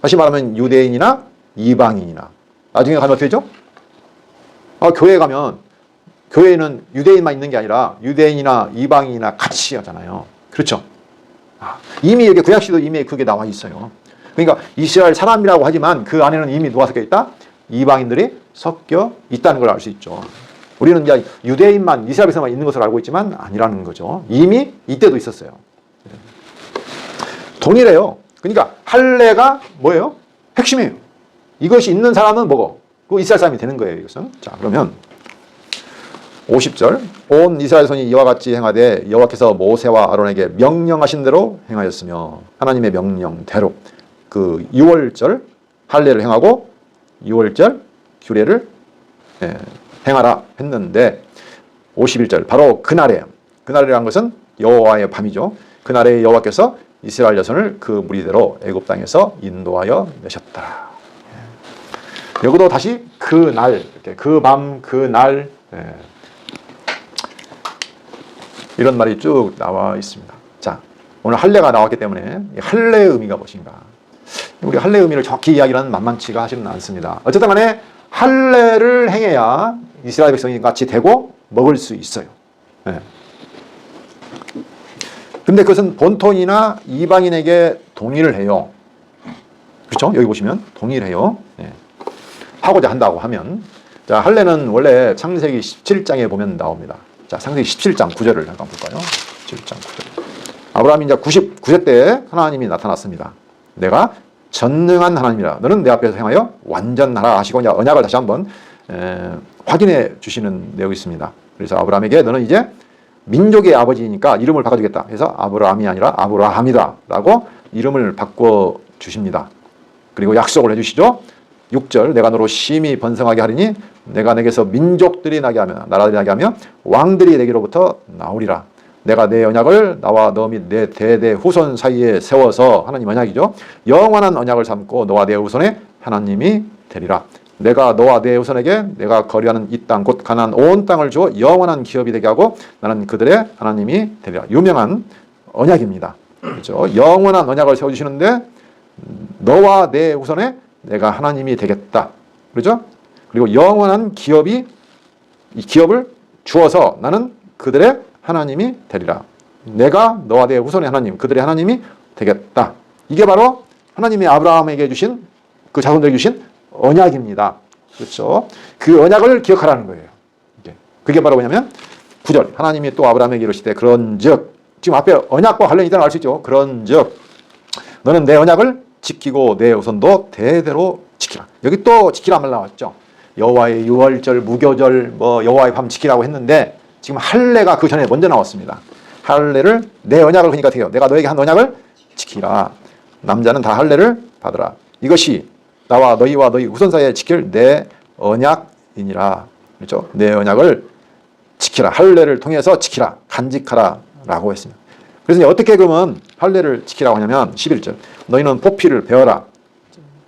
다시 말하면 유대인이나 이방인이나. 나중에 가면 어떻게 되죠? 교회에 가면 교회에는 유대인만 있는 게 아니라 유대인이나 이방인이나 같이 하잖아요. 그렇죠? 이미 여기 구약시도 이미 그게 나와 있어요. 그러니까 이스라엘 사람이라고 하지만 그 안에는 이미 누가 섞여 있다? 이방인들이 섞여 있다는 걸 알 수 있죠. 우리는 이제 유대인만 이스라엘에서만 있는 것을 알고 있지만 아니라는 거죠. 이미 이때도 있었어요. 동일해요. 그러니까 할례가 뭐예요? 핵심이에요. 이것이 있는 사람은 뭐고? 그 이스라엘 사람이 되는 거예요. 이것은. 자, 그러면 50절 온 이스라엘 손이 이와 같이 행하되 여호와께서 모세와 아론에게 명령하신 대로 행하였으며 하나님의 명령대로 그 6월절 할례를 행하고 6월절 규례를 행하라 했는데 51절 바로 그날이라는 것은 여호와의 밤이죠. 그날에 여호와께서 이스라엘 자손을 그 무리대로 애굽 땅에서 인도하여 내셨다. 여기도 다시 그날, 그 밤, 그날 이런 말이 쭉 나와 있습니다. 자, 오늘 할례가 나왔기 때문에 할례의 의미가 무엇인가? 우리 할례의 의미를 정확히 이야기하는 만만치가 하지는 않습니다. 어쨌든 간에 할례를 행해야 이스라엘 백성이 같이 되고 먹을 수 있어요. 근데 그것은 본토인이나 이방인에게 동의를 해요. 그렇죠? 여기 보시면 동의를 해요. 하고자 한다고 하면. 자, 할례는 원래 창세기 17장에 보면 나옵니다. 자, 창세기 17장 9절을 잠깐 볼까요? 17장 9절. 아브라함이 이제 99세 때 하나님이 나타났습니다. 내가 전능한 하나님이라. 너는 내 앞에서 행하여 완전하라 하시고 이제 언약을 다시 한번 확인해 주시는 내용이 있습니다. 그래서 아브라함에게 너는 이제 민족의 아버지니까 이름을 바꿔주겠다. 그래서 아브라함이 아니라 아브라함이다 라고 이름을 바꿔 주십니다. 그리고 약속을 해주시죠. 6절 내가 너로 심히 번성하게 하리니 내가 내게서 민족들이 나게 하며 나라들이 나게 하며 왕들이 내게로부터 나오리라. 내가 내 언약을 나와 너 및 내 대대 후손 사이에 세워서 하나님 언약이죠. 영원한 언약을 삼고 너와 내 후손의 하나님이 되리라. 내가 너와 내 후손에게 내가 거류하는 이 땅 곧 가나안 온 땅을 주어 영원한 기업이 되게 하고 나는 그들의 하나님이 되리라. 유명한 언약입니다. 그렇죠? 영원한 언약을 세워주시는데 너와 내 후손에 내가 하나님이 되겠다. 그렇죠? 그리고 영원한 기업이 이 기업을 주어서 나는 그들의 하나님이 되리라. 내가 너와 내 후손의 하나님, 그들의 하나님이 되겠다. 이게 바로 하나님이 아브라함에게 주신 그 자손들에게 주신 언약입니다. 그렇죠? 그 언약을 기억하라는 거예요. 그게 바로 뭐냐면 9절 하나님이 또 아브라함에게 이르시되 그런즉 지금 앞에 언약과 관련이 있다는 걸 알 수 있죠. 그런즉 너는 내 언약을 지키고 내 후손도 대대로 지키라. 여기 또 지키라 말 나왔죠. 여호와의 유월절, 무교절, 뭐 여호와의 밤 지키라고 했는데 지금 할례가 그 전에 먼저 나왔습니다. 할례를 내 언약을 그러니까 어떻게 해요? 내가 너에게 한 언약을 지키라. 남자는 다 할례를 받으라. 이것이 나와 너희와 너희 후손 사이에 지킬 내 언약이니라. 그렇죠? 내 언약을 지키라. 할례를 통해서 지키라. 간직하라. 라고 했습니다. 그래서 어떻게 그러면 할례를 지키라고 하냐면 11절 너희는 포피를 베어라.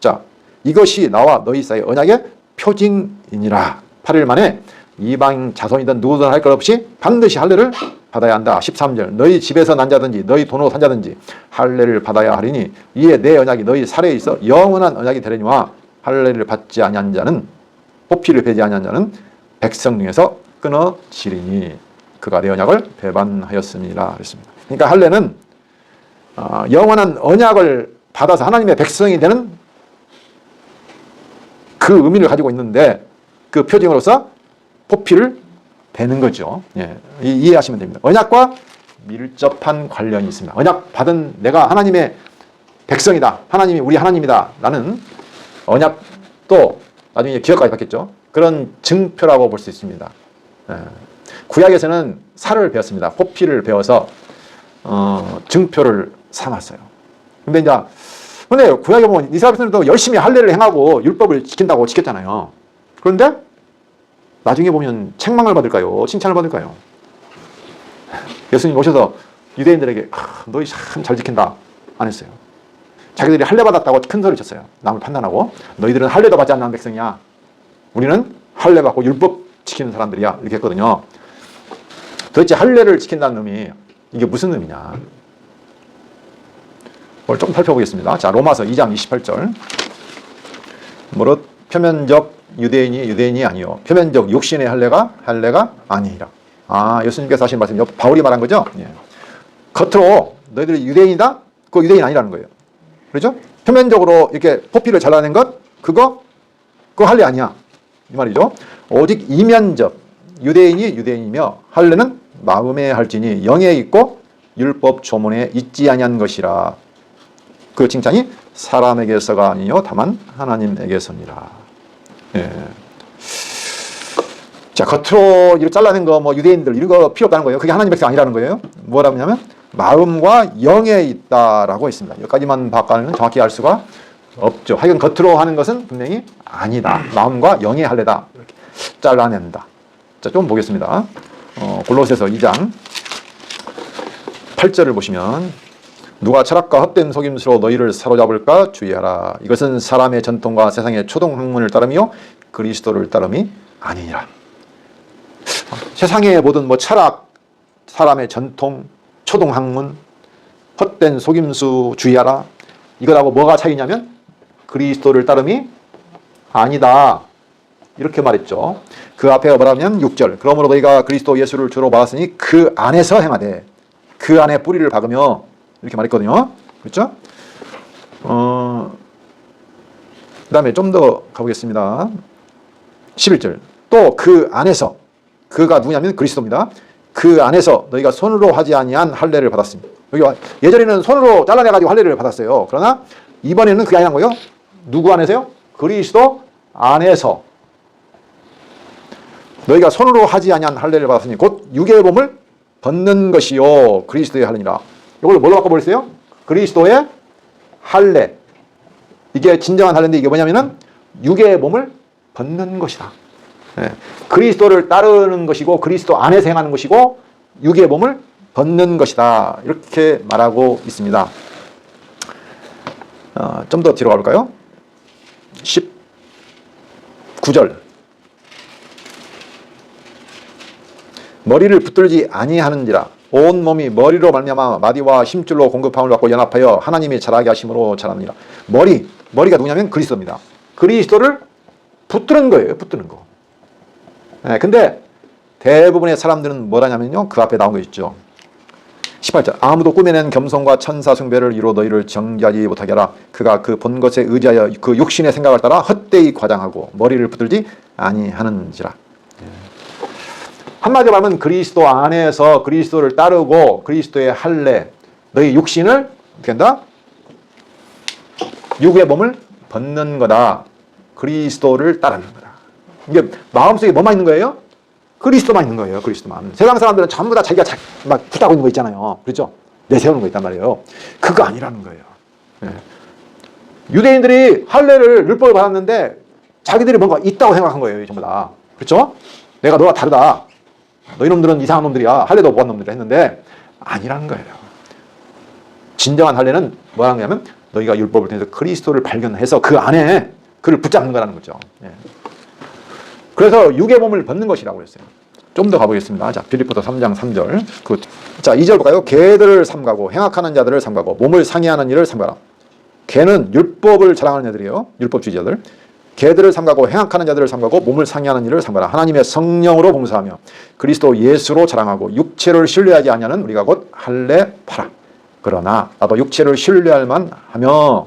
자, 이것이 나와 너희 사이 언약의 표징이니라. 8일 만에 이방 자손이든 누구든 할 것 없이 반드시 할례를 받아야 한다. 13절 너희 집에서 난 자든지 너희 돈으로 산 자든지 할례를 받아야 하리니 이에 내 언약이 너희 살에 있어 영원한 언약이 되려니와 할례를 받지 아니한 자는 포피를 베지 아니한 자는 백성 중에서 끊어지리니 그가 내 언약을 배반하였습니다. 그랬습니다. 그러니까 할례는 영원한 언약을 받아서 하나님의 백성이 되는 그 의미를 가지고 있는데 그 표징으로서 포피를 베는 거죠. 예, 이해하시면 됩니다. 언약과 밀접한 관련이 있습니다. 언약 받은 내가 하나님의 백성이다. 하나님이 우리 하나님이다. 라는 언약도 나중에 기업까지 받겠죠. 그런 증표라고 볼 수 있습니다. 예. 구약에서는 살을 베었습니다. 포피를 베어서 증표를 삼았어요. 근데 구약에 보면 이스라엘 백성들도 열심히 할례를 행하고 율법을 지킨다고 지켰잖아요. 그런데 나중에 보면 책망을 받을까요? 칭찬을 받을까요? 예수님 오셔서 유대인들에게 너희 참 잘 지킨다 안 했어요. 자기들이 할례 받았다고 큰 소리 쳤어요. 남을 판단하고 너희들은 할례도 받지 않는 백성이야. 우리는 할례 받고 율법 지키는 사람들이야. 이렇게 했거든요. 도대체 할례를 지킨다는 의미 이게 무슨 의미냐? 오늘 조금 살펴보겠습니다. 자, 로마서 2장 28절. 무릇 표면적 유대인이 아니요 표면적 육신의 할례가 아니라. 예수님께서 하신 말씀 바울이 말한 거죠. 예. 겉으로 너희들이 유대인이다? 그거 유대인 아니라는 거예요. 그렇죠? 표면적으로 이렇게 포피를 잘라낸 것, 그거 할례 아니야. 이 말이죠. 오직 이면적, 유대인이 유대인이며 할례는 마음에 할지니 영에 있고 율법 조문에 있지 아니한 것이라. 그 칭찬이 사람에게서가 아니요 다만 하나님에게서니라. 예. 자, 겉으로 이렇게 잘라낸 거, 뭐 유대인들 이런 거 필요 없다는 거예요. 그게 하나님 백성 아니라는 거예요. 뭐라고 하냐면 마음과 영에 있다라고 했습니다. 여기까지만 봐가는 정확히 알 수가 없죠. 하여간 겉으로 하는 것은 분명히 아니다. 마음과 영의 할례다. 이렇게 잘라낸다. 자, 좀 보겠습니다. 골로새서 2장 8절을 보시면 누가 철학과 헛된 속임수로 너희를 사로잡을까 주의하라. 이것은 사람의 전통과 세상의 초동학문을 따르며 그리스도를 따름이 아니니라. 세상의 모든 뭐 철학, 사람의 전통, 초동학문, 헛된 속임수 주의하라. 이거하고 뭐가 차이냐면 그리스도를 따름이 아니다. 이렇게 말했죠. 그 앞에 뭐라면 6절. 그러므로 너희가 그리스도 예수를 주로 받았으니 그 안에서 행하되 그 안에 뿌리를 박으며 이렇게 말했거든요. 그렇죠? 그 다음에 좀 더 가보겠습니다. 11절. 또 그 안에서, 그가 누구냐면 그리스도입니다. 그 안에서 너희가 손으로 하지 아니한 할례를 받았습니다. 여기 예전에는 손으로 잘라내가지고 할례를 받았어요. 그러나 이번에는 그게 아니란 거예요. 누구 안에서요? 그리스도 안에서 너희가 손으로 하지 아니한 할례를 받았으니 곧 육의 몸을 벗는 것이요 그리스도의 할례니라. 이걸 뭘로 바꿔버렸어요? 그리스도의 할례. 이게 진정한 할례인데 이게 뭐냐면은 육의 몸을 벗는 것이다. 예. 그리스도를 따르는 것이고 그리스도 안에서 행하는 것이고 육의 몸을 벗는 것이다. 이렇게 말하고 있습니다. 좀 더 뒤로 가볼까요? 19절. 머리를 붙들지 아니하는지라. 온 몸이 머리로 말미암아 마디와 힘줄로 공급함을 받고 연합하여 하나님이 자라게 하심으로 자랍니다. 머리가 누구냐면 그리스도입니다. 그리스도를 붙드는 거예요. 붙드는 거. 네, 근데 대부분의 사람들은 뭐라냐면요. 그 앞에 나온 거 있죠. 18절. 아무도 꾸며낸 겸손과 천사 숭배를 이루어 너희를 정죄하지 못하게 하라. 그가 그 본 것에 의지하여 그 육신의 생각을 따라 헛되이 과장하고 머리를 붙들지 아니하는지라. 한마디로 말하면 그리스도 안에서 그리스도를 따르고 그리스도의 할례, 너희 육신을 어떻게 한다? 육의 몸을 벗는 거다. 그리스도를 따르는 거다. 이게 마음속에 뭐만 있는 거예요? 그리스도만 있는 거예요. 그리스도만. 세상 사람들은 전부 다 자기가 막 붙잡고 있는 거 있잖아요. 그렇죠? 내세우는 거 있단 말이에요. 그거 아니라는 거예요. 네. 유대인들이 할례를 율법을 받았는데 자기들이 뭔가 있다고 생각한 거예요. 전부 다. 그렇죠? 내가 너와 다르다. 너희 놈들은 이상한 놈들이야. 할례도 못 한 놈들이라 했는데 아니라는 거예요. 진정한 할례는 뭐라는 거냐면 너희가 율법을 통해서 그리스도를 발견해서 그 안에 그를 붙잡는 거라는 거죠. 예. 그래서 육의 몸을 벗는 것이라고 했어요. 좀 더 가보겠습니다. 자, 빌립보서 3장 3절. 자, 2절 볼까요? 개들을 삼가고 행악하는 자들을 삼가고 몸을 상해하는 일을 삼가라. 개는 율법을 자랑하는 애들이에요. 율법주의자들. 개들을 삼가고 행악하는 자들을 삼가고 몸을 상해하는 일을 삼가라. 하나님의 성령으로 봉사하며 그리스도 예수로 자랑하고 육체를 신뢰하지 아니하는 우리가 곧 할례 파라. 그러나 나도 육체를 신뢰할 만하며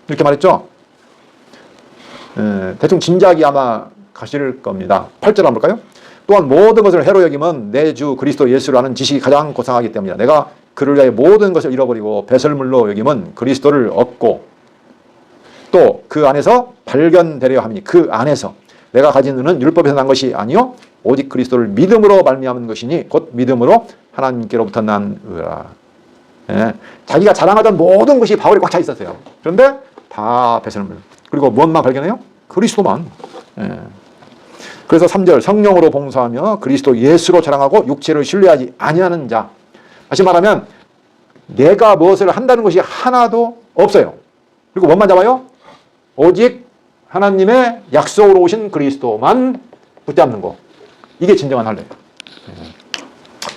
이렇게 말했죠. 대충 진작이 아마 가실 겁니다. 8절 한번 볼까요? 또한 모든 것을 해로 여김은 내 주 그리스도 예수를 아는 지식이 가장 고상하기 때문이다. 내가 그를 위하여 모든 것을 잃어버리고 배설물로 여김은 그리스도를 얻고 또 그 안에서 발견되려 함이니 그 안에서 내가 가진 은은 율법에서 난 것이 아니요 오직 그리스도를 믿음으로 말미암은 것이니 곧 믿음으로 하나님께로부터 난 의라. 예. 자기가 자랑하던 모든 것이 바울에 꽉 차 있었어요. 그런데 다 배설물. 그리고 무엇만 발견해요? 그리스도만. 예. 그래서 3절 성령으로 봉사하며 그리스도 예수로 자랑하고 육체를 신뢰하지 아니하는 자. 다시 말하면 내가 무엇을 한다는 것이 하나도 없어요. 그리고 뭐만 잡아요? 오직 하나님의 약속으로 오신 그리스도만 붙잡는 거. 이게 진정한 할례예요.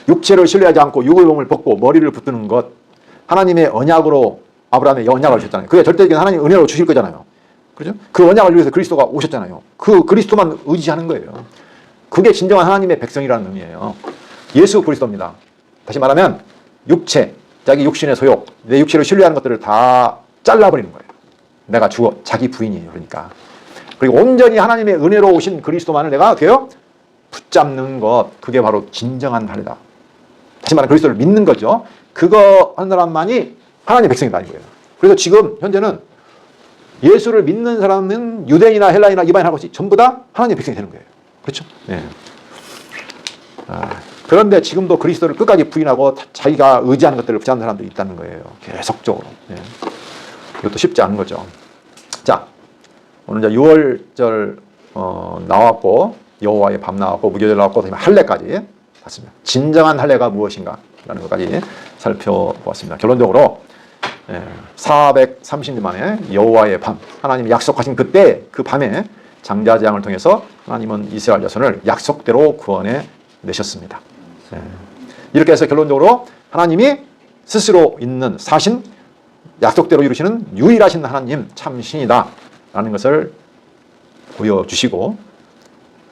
육체를 신뢰하지 않고 육의 몸을 벗고 머리를 붙드는 것. 하나님의 언약으로 아브라함의 언약을 주셨잖아요. 그게 절대적인 하나님 은혜로 주실 거잖아요. 그렇죠? 그 언약을 위해서 그리스도가 오셨잖아요. 그 그리스도만 의지하는 거예요. 그게 진정한 하나님의 백성이라는 의미예요. 예수 그리스도입니다. 다시 말하면 육체, 자기 육신의 소욕, 내 육체를 신뢰하는 것들을 다 잘라버리는 거예요. 내가 죽어. 자기 부인이에요. 그러니까. 그리고 온전히 하나님의 은혜로 오신 그리스도만을 내가 어떻게 해요? 붙잡는 것. 그게 바로 진정한 할례다. 다시 말하면 그리스도를 믿는 거죠. 그거 하는 사람만이 하나님의 백성이다 이거예요. 그래서 지금 현재는 예수를 믿는 사람은 유대인이나 헬라인이나 이방인 할 것이 전부 다 하나님의 백성이 되는 거예요. 그렇죠? 네. 그런데 지금도 그리스도를 끝까지 부인하고 자기가 의지하는 것들을 붙잡는 사람들이 있다는 거예요. 계속적으로. 네. 이것도 쉽지 않은 거죠. 자, 오늘 이제 6월절 나왔고 여호와의 밤 나왔고 무교절 나왔고 그다음에 할례까지 봤습니다. 진정한 할례가 무엇인가 라는 것까지 살펴보았습니다. 결론적으로 430년 만에 여호와의 밤, 하나님이 약속하신 그때 그 밤에 장자재앙을 통해서 하나님은 이스라엘 자손을 약속대로 구원해 내셨습니다. 이렇게 해서 결론적으로 하나님이 스스로 있는 사신, 약속대로 이루시는 유일하신 하나님 참 신이다 라는 것을 보여주시고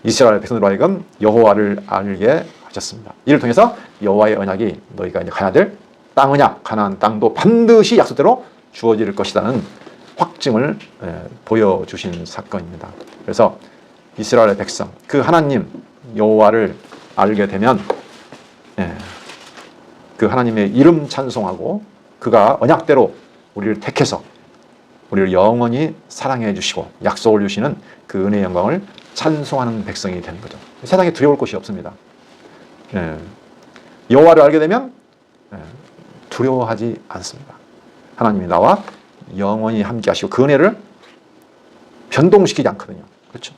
이스라엘 백성들로 하여금 여호와를 알게 하셨습니다. 이를 통해서 여호와의 언약이 너희가 이제 가야 될 땅 언약, 가나안 땅도 반드시 약속대로 주어질 것이라는 확증을 보여주신 사건입니다. 그래서 이스라엘의 백성, 그 하나님 여호와를 알게 되면 그 하나님의 이름 찬송하고 그가 언약대로 우리를 택해서 우리를 영원히 사랑해 주시고 약속을 주시는 그 은혜의 영광을 찬송하는 백성이 되는 거죠. 세상에 두려울 것이 없습니다. 여호와를 알게 되면 두려워하지 않습니다. 하나님이 나와 영원히 함께 하시고 그 은혜를 변동시키지 않거든요. 그렇죠?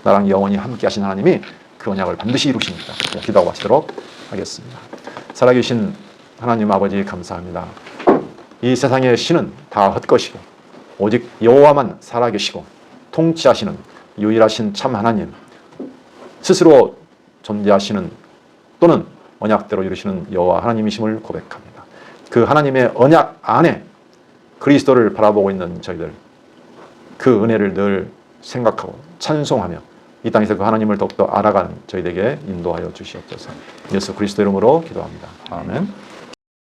나랑 영원히 함께 하신 하나님이 그 언약을 반드시 이루십니다. 기도하고 마치도록 하겠습니다. 살아계신 하나님 아버지 감사합니다. 이 세상의 신은 다 헛것이고 오직 여호와만 살아계시고 통치하시는 유일하신 참 하나님, 스스로 존재하시는 또는 언약대로 이루시는 여호와 하나님이심을 고백합니다. 그 하나님의 언약 안에 그리스도를 바라보고 있는 저희들, 그 은혜를 늘 생각하고 찬송하며 이 땅에서 그 하나님을 더욱더 알아가는 저희에게 인도하여 주시옵소서. 예수 그리스도 이름으로 기도합니다. 아멘.